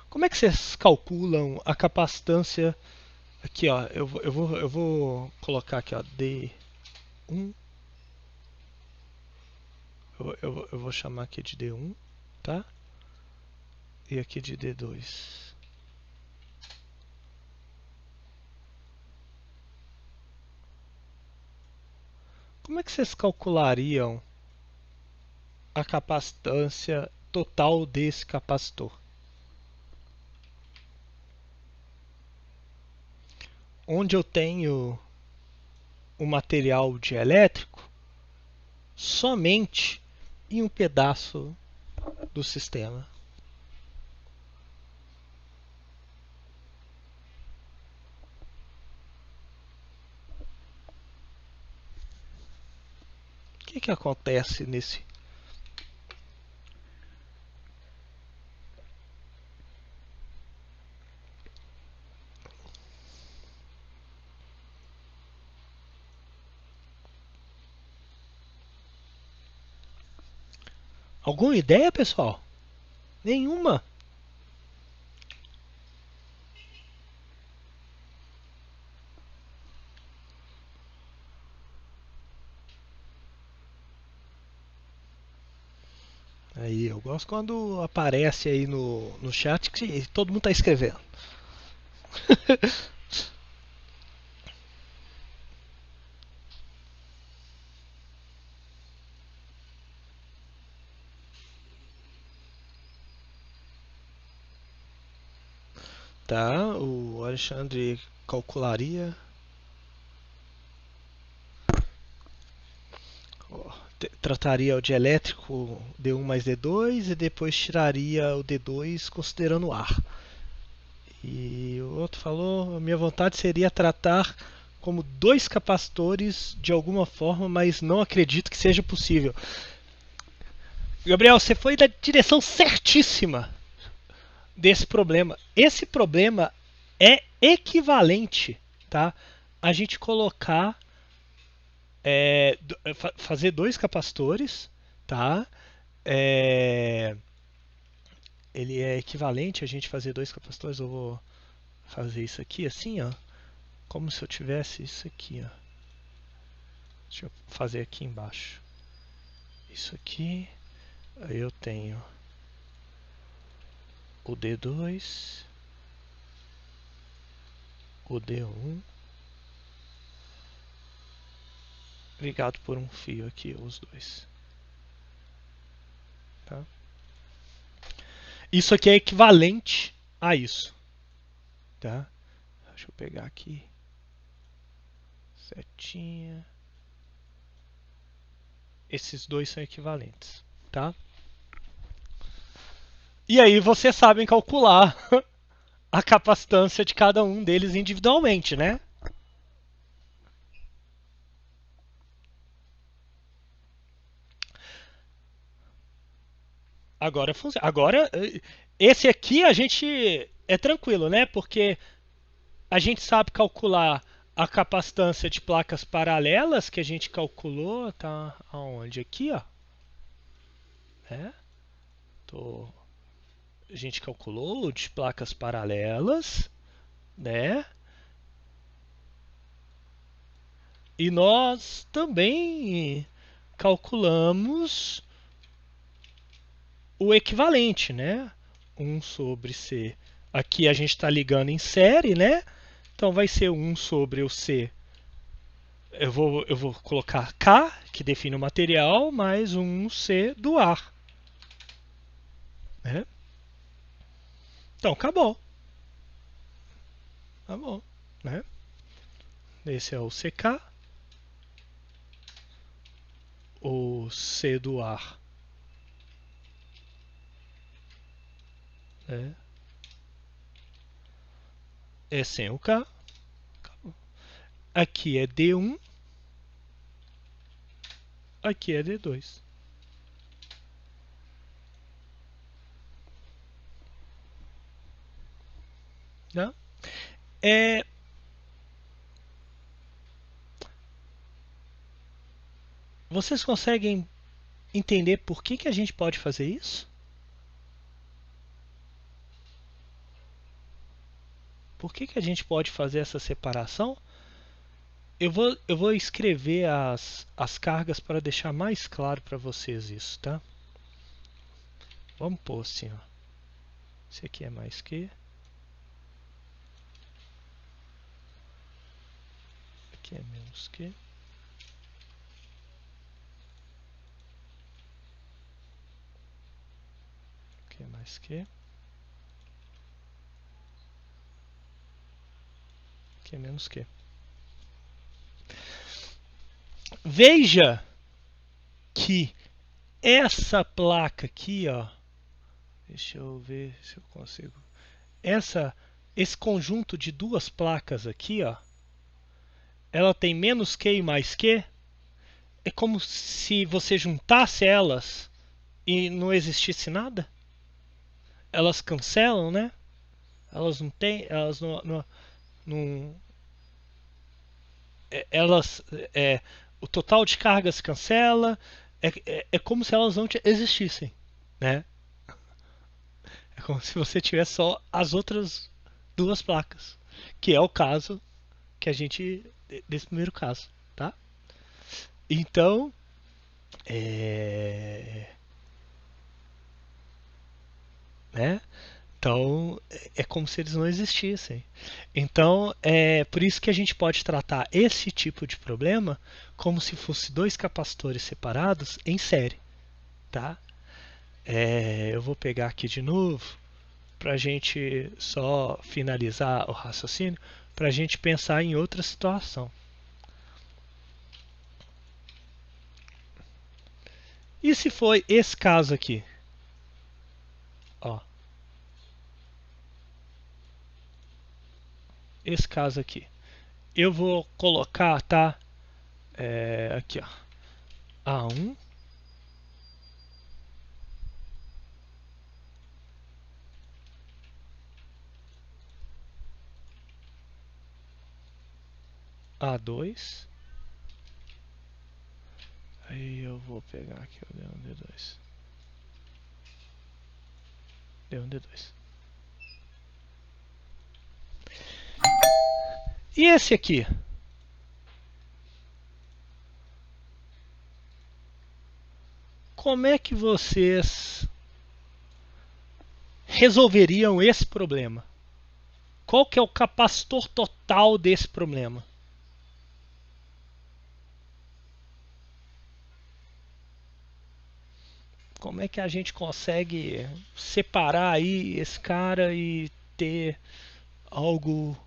Como é que vocês calculam a capacitância? Aqui, ó, eu vou colocar aqui, ó, D1. Eu vou chamar aqui de D1, tá? E aqui de D2. Como é que vocês calculariam a capacitância total desse capacitor? Onde eu tenho o material dielétrico somente em um pedaço do sistema. O que acontece nesse? Alguma ideia, pessoal? Nenhuma. Aí, eu gosto quando aparece aí no chat que todo mundo está escrevendo. Tá, o Alexandre calcularia. Trataria o de elétrico D1 mais D2 e depois tiraria o D2 considerando o ar. E o outro falou: a minha vontade seria tratar como dois capacitores de alguma forma, mas não acredito que seja possível. Gabriel, você foi na direção certíssima desse problema. Esse problema é equivalente, tá? A gente colocar, fazer dois capacitores, tá? É, ele é equivalente a gente fazer dois capacitores. Eu vou fazer isso aqui assim, ó, como se eu tivesse isso aqui, ó. Deixa eu fazer aqui embaixo. Isso aqui, aí eu tenho o D2, o D1, ligado por um fio aqui, os dois. Tá? Isso aqui é equivalente a isso. Tá? Deixa eu pegar aqui. Setinha. Esses dois são equivalentes. Tá? E aí vocês sabem calcular a capacitância de cada um deles individualmente, né? Agora funciona. Agora, esse aqui a gente é tranquilo, né? Porque a gente sabe calcular a capacitância de placas paralelas que a gente calculou, tá aonde? Aqui, ó. É, tô, a gente calculou de placas paralelas, né? E nós também calculamos o equivalente, né? 1 sobre C. Aqui a gente está ligando em série, né? Então vai ser 1 sobre o C. Eu vou colocar K, que define o material, mais 1C do ar. Né? Então acabou. Acabou. Né? Esse é o CK. O C do ar. Né? É sem o K. Aqui é D1. Aqui é D2. Né? É, vocês conseguem entender por que a gente pode fazer isso? Por que a gente pode fazer essa separação? Eu vou escrever as cargas para deixar mais claro para vocês isso, tá? Vamos pôr assim, ó. Esse aqui é mais que. Aqui é menos que. mais Q. Q menos Q. Veja que essa placa aqui, ó, deixa eu ver se eu consigo. Esse conjunto de duas placas aqui, ó, ela tem menos Q e mais Q. É como se você juntasse elas e não existisse nada. Elas cancelam, né? Elas não têm, elas não elas o total de carga se cancela. É como se elas não existissem, né? É como se você tivesse só as outras duas placas, que é o caso que a gente desse primeiro caso, tá? Então, né? Então, é como se eles não existissem. Então, é por isso que a gente pode tratar esse tipo de problema como se fosse dois capacitores separados em série, tá? Eu vou pegar aqui de novo para a gente só finalizar o raciocínio, para a gente pensar em outra situação. E se foi esse caso aqui? Ó, esse caso aqui. Eu vou colocar, tá? Aqui, ó. A1. A2. Aí eu vou pegar aqui o D1, D2. D1, D2. E esse aqui? Como é que vocês resolveriam esse problema? Qual que é o capacitor total desse problema? Como é que a gente consegue separar aí esse cara e ter algo.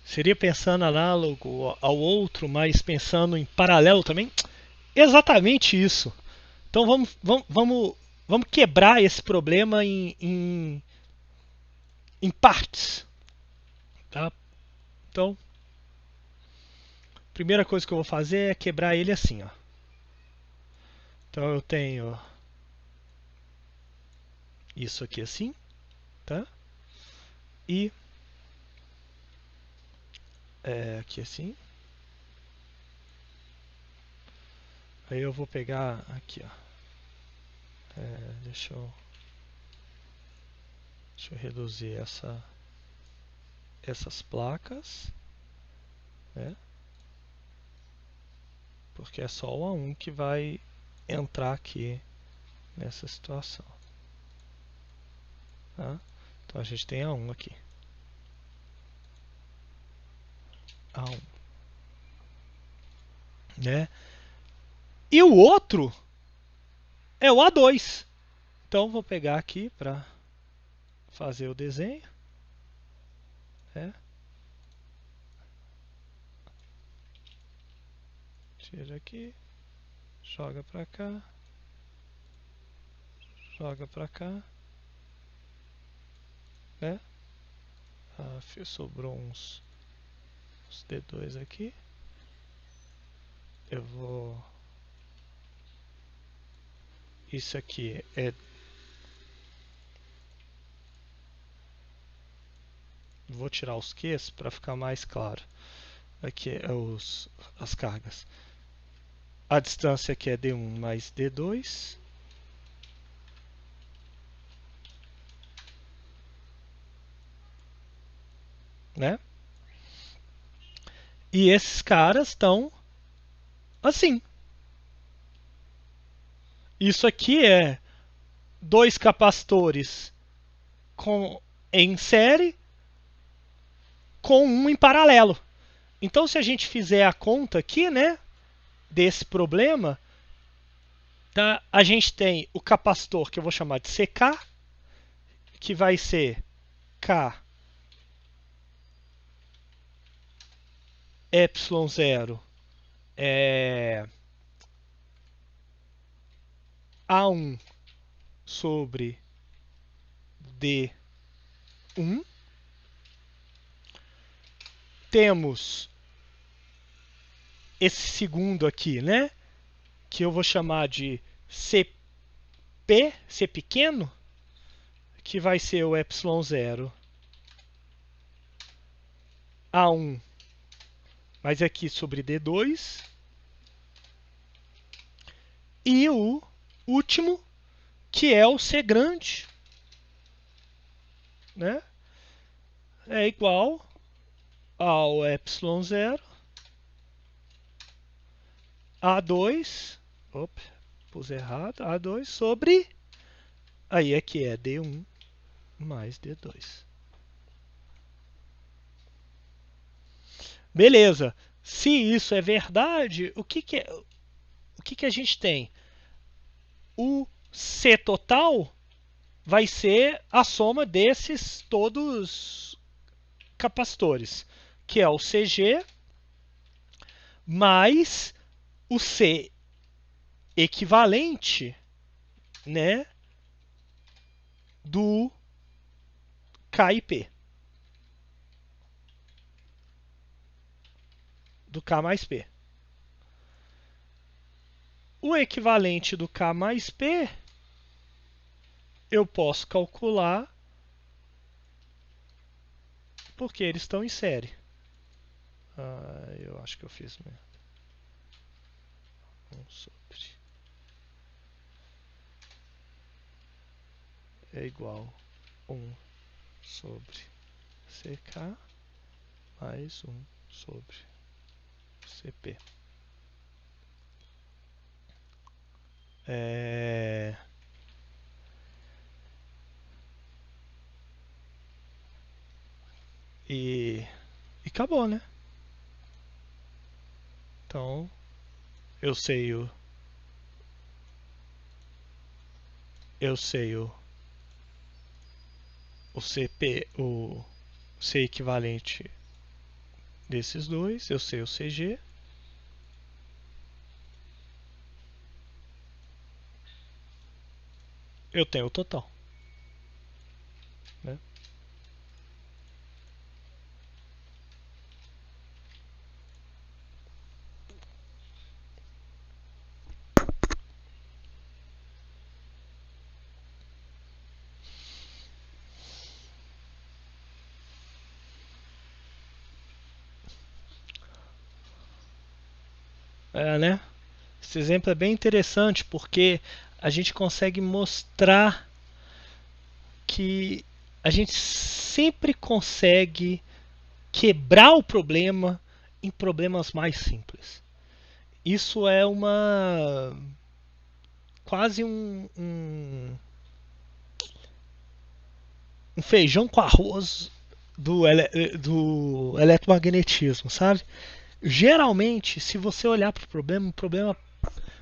Seria pensando análogo ao outro, mas pensando em paralelo também? Exatamente isso. Então vamos quebrar esse problema em partes. Tá? Então, a primeira coisa que eu vou fazer é quebrar ele assim. Ó. Então eu tenho isso aqui assim. Tá? E aqui assim. Aí eu vou pegar aqui, ó. Deixa eu reduzir essas placas, né? Porque é só o A1 que vai entrar aqui nessa situação. Tá? Então a gente tem A1 aqui. A1. Né? E o outro é o A2. Então vou pegar aqui para fazer o desenho. Né? Tira aqui, joga para cá, joga para cá. Né? Sobrou uns D2 aqui. Eu vou. Isso aqui é. Vou tirar os Qs para ficar mais claro. Aqui é as cargas. a distância aqui é D1 mais D2. Né? E esses caras estão assim. Isso aqui é dois capacitores em série com um em paralelo. Então, se a gente fizer a conta aqui, né, desse problema, tá, a gente tem o capacitor que eu vou chamar de CK, que vai ser K epsilon0 é A1 sobre D1. Temos esse segundo aqui, né? Que eu vou chamar de CP, C pequeno, que vai ser o epsilon0 A1, mas aqui sobre D2. E o último, que é o C grande, né? É igual ao epsilon0 A2, opa, pus errado, A2 sobre, aí aqui é D1 mais D2. Beleza, se isso é verdade, o que a gente tem? O C total vai ser a soma desses todos capacitores, que é o CG mais o C equivalente, né, do K e P. Do K mais P. O equivalente do K mais P eu posso calcular porque eles estão em série. Eu acho que eu fiz merda. 1 sobre é igual 1 sobre CK mais 1 sobre CP. E acabou, né? Então, eu sei o CP, o C equivalente desses dois, eu sei o CG. Eu tenho o total. Né? Né? Esse exemplo é bem interessante porque a gente consegue mostrar que a gente sempre consegue quebrar o problema em problemas mais simples. Isso é quase um feijão com arroz do eletromagnetismo, sabe? Geralmente, se você olhar para o problema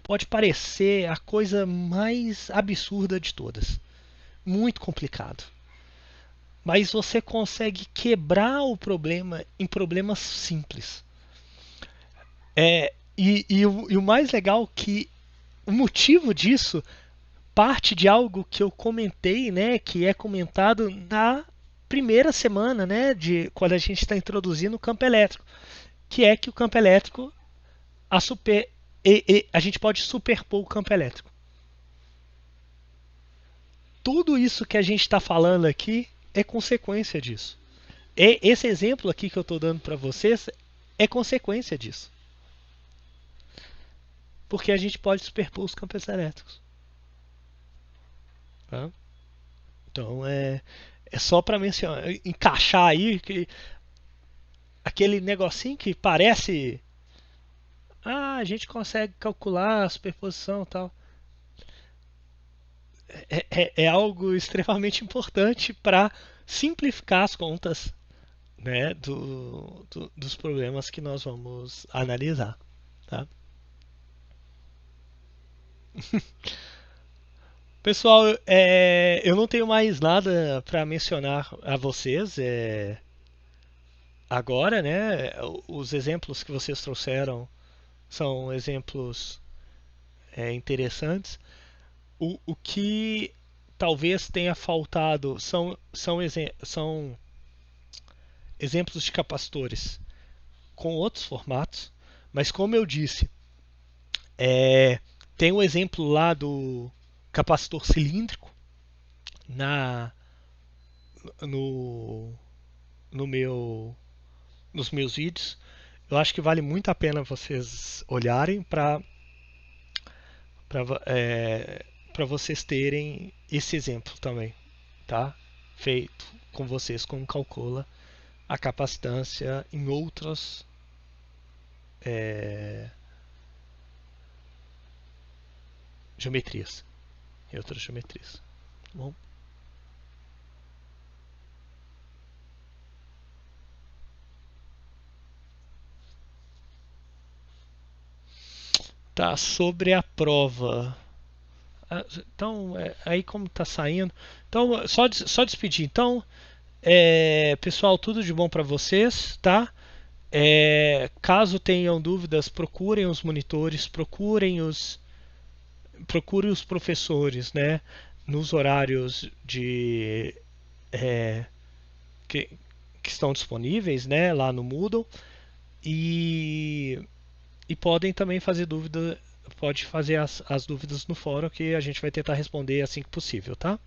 pode parecer a coisa mais absurda de todas. Muito complicado. Mas você consegue quebrar o problema em problemas simples. E o mais legal é que o motivo disso parte de algo que eu comentei, né, que é comentado na primeira semana, né, de quando a gente está introduzindo o campo elétrico, que é que o campo elétrico a gente pode superpor o campo elétrico. Tudo isso que a gente está falando aqui é consequência disso. Esse exemplo aqui que eu estou dando para vocês é consequência disso. porque a gente pode superpor os campos elétricos. Tá? Então é só para mencionar, encaixar aí que aquele negocinho que parece, a gente consegue calcular a superposição e tal. É algo extremamente importante para simplificar as contas, né, dos problemas que nós vamos analisar. Tá? Pessoal, eu não tenho mais nada para mencionar a vocês agora, né? Os exemplos que vocês trouxeram são exemplos interessantes. O que talvez tenha faltado são exemplos de capacitores com outros formatos, mas como eu disse, tem um exemplo lá do capacitor cilíndrico na no, no meu nos meus vídeos. Eu acho que vale muito a pena vocês olharem para vocês terem esse exemplo também, tá? Feito com vocês como calcula a capacitância em outras é, geometrias, em outras geometrias, tá bom? Tá, sobre a prova. Então, aí como tá saindo. Então, só despedir. Então, pessoal, tudo de bom para vocês, tá? Caso tenham dúvidas, procurem os monitores, procurem os professores, né? Nos horários é, que, que estão disponíveis, né? Lá no Moodle. E podem também pode fazer as dúvidas no fórum que a gente vai tentar responder assim que possível, tá?